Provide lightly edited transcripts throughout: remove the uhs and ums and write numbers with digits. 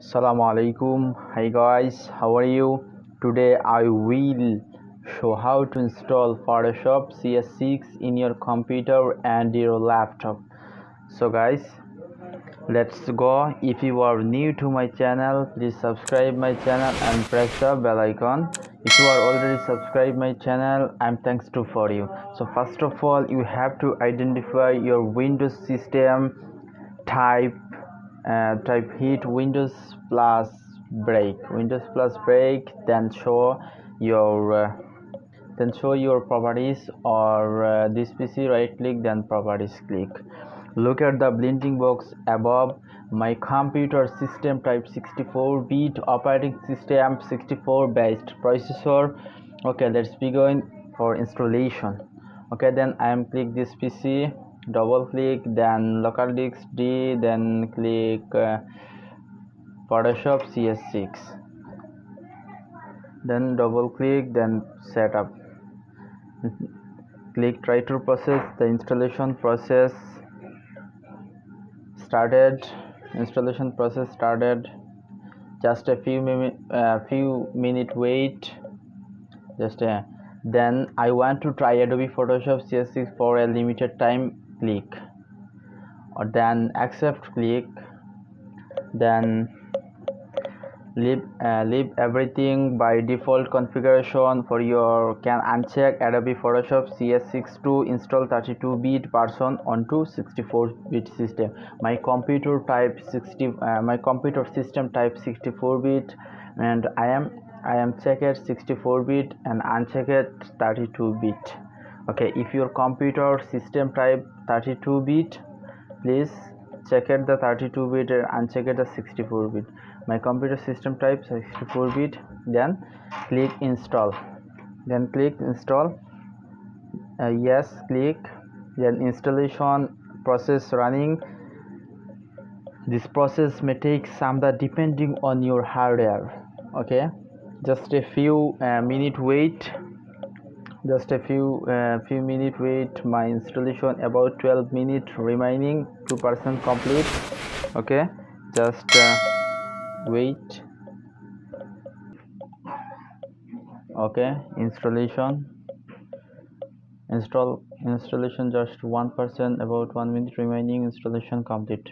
Assalamu alaikum. Hi guys, how are you? Today I will show how to install Photoshop CS6 in your computer and your laptop. So guys, let's go. If you are new to my channel, please subscribe my channel and press the bell icon. If you are already subscribed my channel, I'm thankful for you. So first of all, you have to identify your Windows system type. Type hit Windows plus break, then show your properties or this PC, right click, then properties, click. Look at the blinking box above. My computer system type 64-bit, operating system 64 based processor. Okay, let's begin for installation. Okay, then I am click this PC, double click, then local disk D, then click Photoshop CS6, then double click, then setup. Click try to process. The installation process started. Just a few minute wait. Then I want to try Adobe Photoshop CS6 for a limited time. Click or then accept, click, then leave everything by default configuration. For your can uncheck Adobe Photoshop CS6 to install 32-bit version onto 64-bit system. My computer system type 64-bit, and I am checked 64-bit and unchecked 32-bit. Okay, if your computer system type 32-bit, please check it the 32-bit and uncheck it the 64-bit. My computer system type 64-bit, then click install, yes, click, then installation process running. This process may take some time depending on your hardware. Okay, just a few minute wait. My installation about 12 minutes remaining, 2% complete. Okay, just wait. Okay, installation just 1%, about 1 minute remaining, installation complete.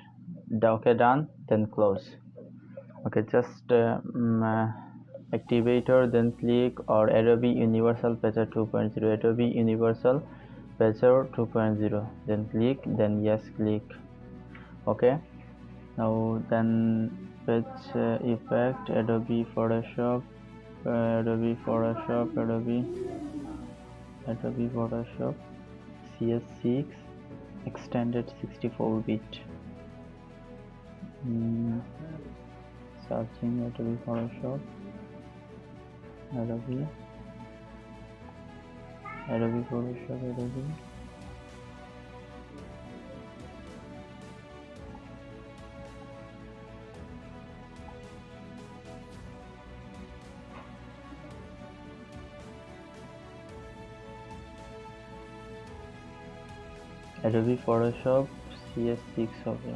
Okay, done, then close. Okay, just activator, then click or Adobe Universal Patcher 2.0, Adobe Universal Patcher 2.0, then click, then yes, click. Okay, now then patch effect, Adobe Photoshop CS6 extended 64-bit. Searching Adobe Photoshop, Adobe Photoshop CS6 হবে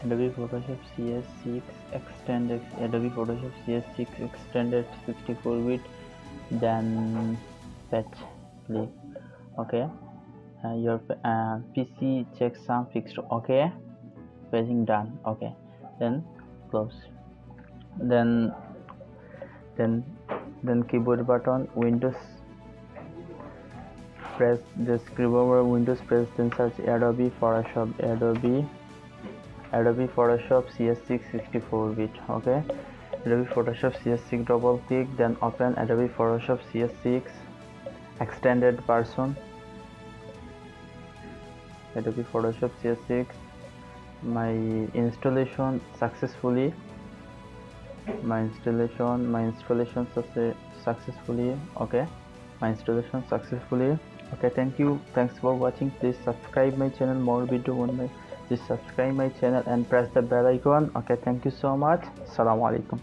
Adobe Photoshop CS6 extended, Adobe Photoshop CS6 extended 64-bit, then patch, click. Okay, your PC checksum fixed. Okay, pressing done. Okay, then close. Then keyboard button, Windows, press the keyboard, Windows, press, then search Adobe Photoshop CS6 64-bit. Okay, Adobe Photoshop CS6, double click, then open Adobe Photoshop CS6 extended version. Adobe Photoshop CS6. My installation successfully. Okay, my installation successfully. Okay, thanks for watching. Please subscribe my channel, more video on my, please subscribe my channel and press the bell icon. Okay, thank you so much. Assalamu alaikum.